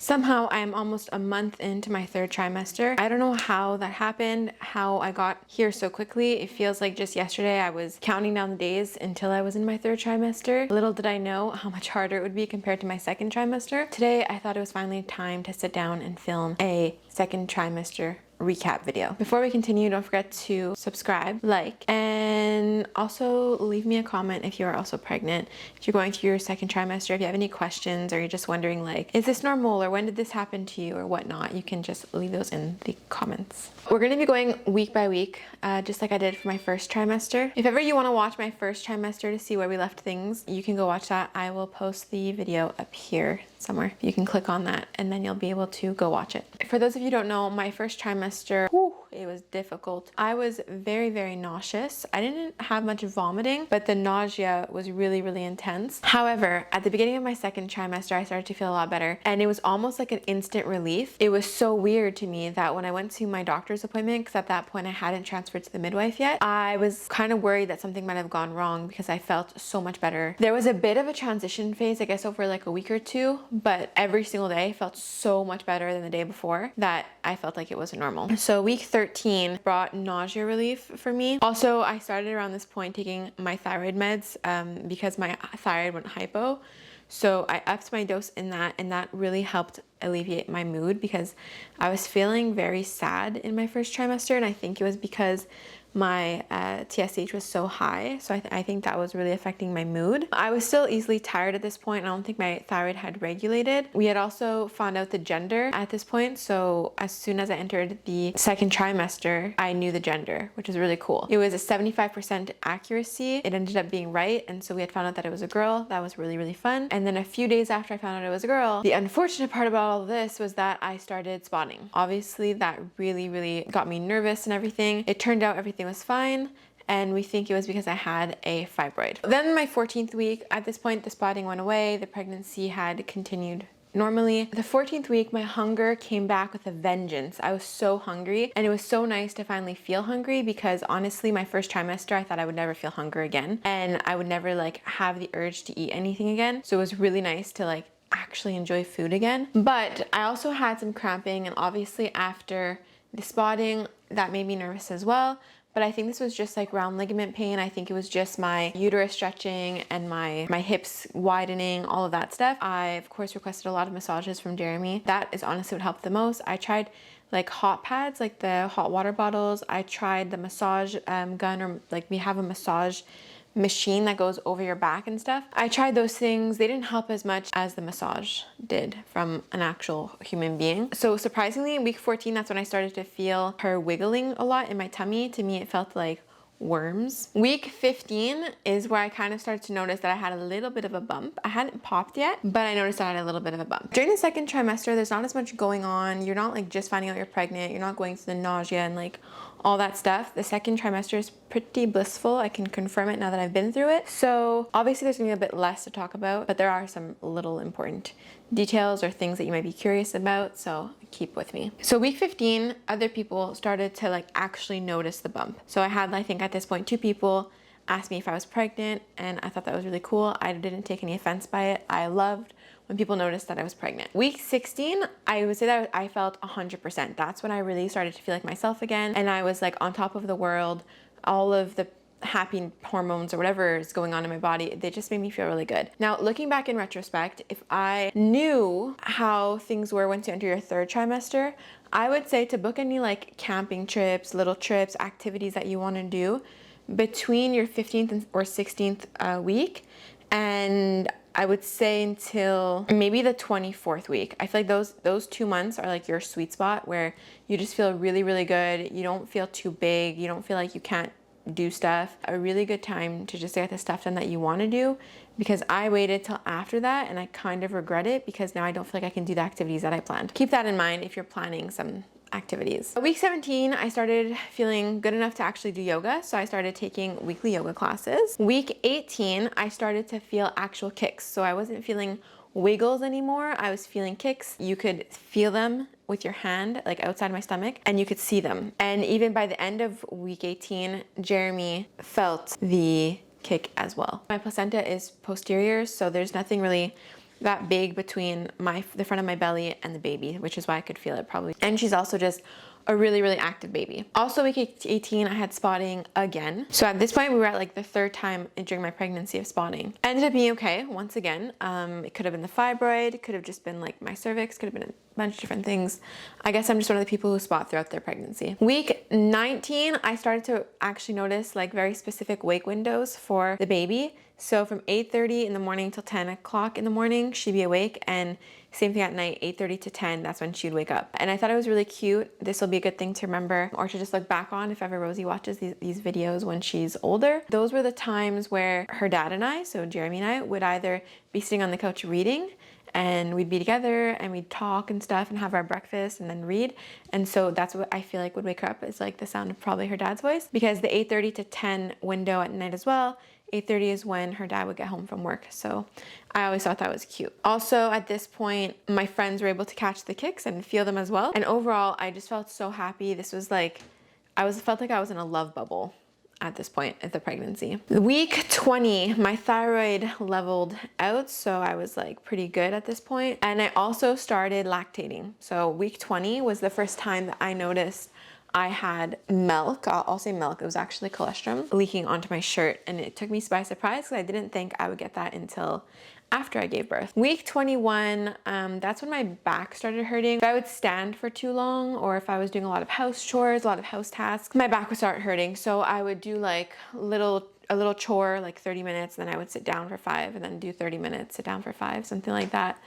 Somehow I am almost a month into my third trimester. I don't know how that happened, how I got here so quickly. It feels like just yesterday I was counting down the days until I was in my third trimester. Little did I know how much harder it would be compared to my second trimester. Today I thought it was finally time to sit down and film a second trimester recap video. Before we continue, don't forget to subscribe, like, and also leave me a comment if you are also pregnant. If you're going through your second trimester, if you have any questions or you're just wondering like, is this normal or when did this happen to you or whatnot, you can just leave those in the comments. We're going to be going week by week, just like I did for my first trimester. If ever you want to watch my first trimester to see where we left things, you can go watch that. I will post the video up here somewhere. You can click on that and then you'll be able to go watch it. For those of you who don't know, my first trimester, it was difficult. I was very, very nauseous. I didn't have much vomiting, but the nausea was really, really intense. However, at the beginning of my second trimester, I started to feel a lot better and it was almost like an instant relief. It was so weird to me that when I went to my doctor's appointment, because at that point I hadn't transferred to the midwife yet, I was kind of worried that something might have gone wrong because I felt so much better. There was a bit of a transition phase, I guess, over like a week or two, but every single day felt so much better than the day before that I felt like it wasn't normal. So week 13 brought nausea relief for me. Also, I started around this point taking my thyroid meds because my thyroid went hypo. So I upped my dose in that, and that really helped alleviate my mood because I was feeling very sad in my first trimester, and I think it was because my TSH was so high. So I think that was really affecting my mood. I was still easily tired at this point. I don't think my thyroid had regulated. We had also found out the gender at this point. So as soon as I entered the second trimester, I knew the gender, which was really cool. It was a 75% accuracy. It ended up being right. And so we had found out that it was a girl. That was really, really fun. And then a few days after I found out it was a girl, the unfortunate part about all of this was that I started spotting. Obviously, that really, really got me nervous and everything. It turned out everything was fine, and we think it was because I had a fibroid. Then my 14th week, at this point the spotting went away, the pregnancy had continued normally. The 14th week, my hunger came back with a vengeance. I was so hungry, and it was so nice to finally feel hungry because honestly, my first trimester, I thought I would never feel hunger again, and I would never like have the urge to eat anything again. So it was really nice to like actually enjoy food again. But I also had some cramping, and obviously after the spotting, that made me nervous as well. But I think this was just like round ligament pain. I think it was just my uterus stretching and my hips widening, all of that stuff. I, of course, requested a lot of massages from Jeremy. That is honestly what helped the most. I tried like hot pads, like the hot water bottles. I tried the massage gun, or like we have a massage machine that goes over your back and stuff. I tried those things. They didn't help as much as the massage did from an actual human being. So surprisingly, week 14, that's when I started to feel her wiggling a lot in my tummy. To me, it felt like worms. Week 15 is where I kind of started to notice that I had a little bit of a bump. I hadn't popped yet, but I noticed I had a little bit of a bump. During the second trimester, there's not as much going on. You're not like just finding out you're pregnant. You're not going through the nausea and like all that stuff. The second trimester is pretty blissful. I can confirm it now that I've been through it. So obviously there's gonna be a bit less to talk about, but there are some little important details or things that you might be curious about, so keep with me. So week 15, other people started to like actually notice the bump. So I had, I think at this point, 2 people ask me if I was pregnant, and I thought that was really cool. I didn't take any offense by it. I loved when people noticed that I was pregnant. Week 16, I would say that I felt 100%. That's when I really started to feel like myself again, and I was like on top of the world. All of the happy hormones or whatever is going on in my body, they just made me feel really good. Now, looking back in retrospect, if I knew how things were once you enter your third trimester, I would say to book any like camping trips, little trips, activities that you want to do between your 15th or 16th week, and I would say until maybe the 24th week. I feel like those 2 months are like your sweet spot where you just feel really, really good. You don't feel too big. You don't feel like you can't do stuff. A really good time to just get the stuff done that you want to do, because I waited till after that and I kind of regret it because now I don't feel like I can do the activities that I planned. Keep that in mind if you're planning some activities. Week 17, I started feeling good enough to actually do yoga, so I started taking weekly yoga classes. Week 18, I started to feel actual kicks, so I wasn't feeling wiggles anymore. I was feeling kicks. You could feel them with your hand, like outside my stomach, and you could see them. And even by the end of week 18, Jeremy felt the kick as well. My placenta is posterior, so there's nothing really that big between the front of my belly and the baby, which is why I could feel it probably. And she's also just a really, really active baby. Also week 18, I had spotting again. So at this point we were at like the third time during my pregnancy of spotting. Ended up being okay once again. It could have been the fibroid, it could have just been like my cervix, could have been a bunch of different things. I guess I'm just one of the people who spot throughout their pregnancy. Week 19, I started to actually notice like very specific wake windows for the baby. So from 8:30 in the morning till 10 o'clock in the morning, she'd be awake, and same thing at night, 8:30 to 10, that's when she'd wake up. And I thought it was really cute. This will be a good thing to remember or to just look back on if ever Rosie watches these videos when she's older. Those were the times where her dad and I, so Jeremy and I, would either be sitting on the couch reading, and we'd be together and we'd talk and stuff and have our breakfast and then read. And so that's what I feel like would wake her up, is like the sound of probably her dad's voice, because the 8:30 to 10 window at night as well, 8:30 is when her dad would get home from work. So I always thought that was cute. Also at this point, my friends were able to catch the kicks and feel them as well. And overall, I just felt so happy. This was like, felt like I was in a love bubble at this point of the pregnancy. Week 20, my thyroid leveled out, so I was like pretty good at this point. And I also started lactating. So week 20 was the first time that I noticed I had milk, I'll say milk, it was actually colostrum, leaking onto my shirt, and it took me by surprise because I didn't think I would get that until after I gave birth. Week 21, that's when my back started hurting. If I would stand for too long, or if I was doing a lot of house chores, a lot of house tasks, my back would start hurting. So I would do like a little chore, like 30 minutes, then I would sit down for 5, and then do 30 minutes, sit down for 5, something like that.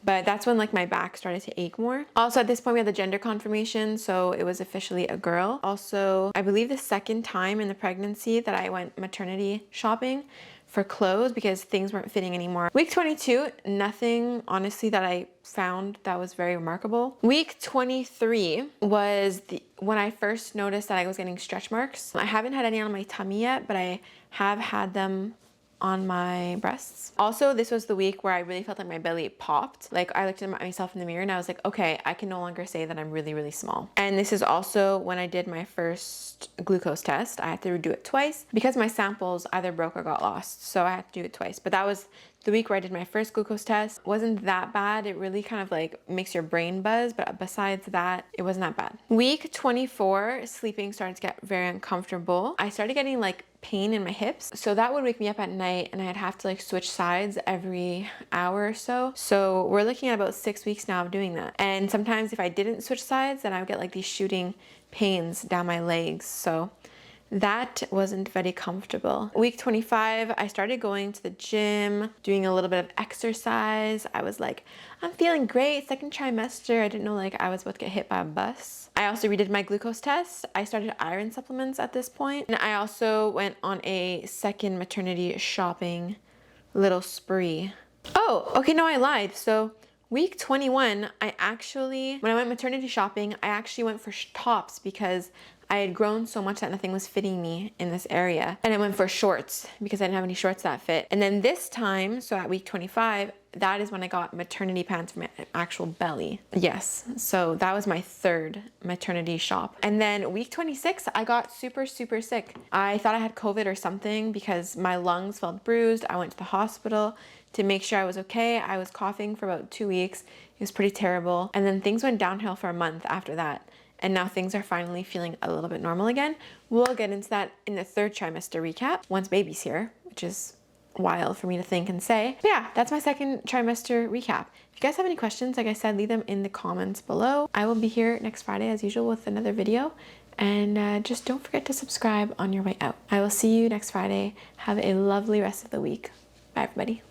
But that's when like my back started to ache more. Also at this point we had the gender confirmation, so it was officially a girl. Also, I believe the second time in the pregnancy that I went maternity shopping for clothes because things weren't fitting anymore. Week 22, nothing honestly that I found that was very remarkable. Week 23 was when I first noticed that I was getting stretch marks. I haven't had any on my tummy yet, but I have had them on my breasts. Also, this was the week where I really felt like my belly popped. Like I looked at myself in the mirror and I was like, okay, I can no longer say that I'm really, really small. And this is also when I did my first glucose test. I had to do it twice because my samples either broke or got lost. So I had to do it twice. But that was the week where I did my first glucose test. It wasn't that bad. It really kind of like makes your brain buzz, but besides that, it wasn't that bad. Week 24, sleeping started to get very uncomfortable. I started getting like pain in my hips. So that would wake me up at night and I'd have to like switch sides every hour or so. So we're looking at about 6 weeks now of doing that. And sometimes if I didn't switch sides, then I would get like these shooting pains down my legs. So that wasn't very comfortable. Week 25, I started going to the gym, doing a little bit of exercise. I was like, I'm feeling great, second trimester. I didn't know like I was about to get hit by a bus. I also redid my glucose test. I started iron supplements at this point. And I also went on a second maternity shopping little spree. Oh, okay, no, I lied. So week 21, when I went maternity shopping, I actually went for tops because I had grown so much that nothing was fitting me in this area. And I went for shorts because I didn't have any shorts that fit. And then this time, so at week 25, that is when I got maternity pants for my actual belly. Yes, so that was my third maternity shop. And then week 26, I got super, super sick. I thought I had COVID or something because my lungs felt bruised. I went to the hospital to make sure I was okay. I was coughing for about 2 weeks. It was pretty terrible. And then things went downhill for a month after that. And now things are finally feeling a little bit normal again. We'll get into that in the third trimester recap once baby's here, which is wild for me to think and say. But yeah, that's my second trimester recap. If you guys have any questions, like I said, leave them in the comments below. I will be here next Friday as usual with another video. And just don't forget to subscribe on your way out. I will see you next Friday. Have a lovely rest of the week. Bye everybody.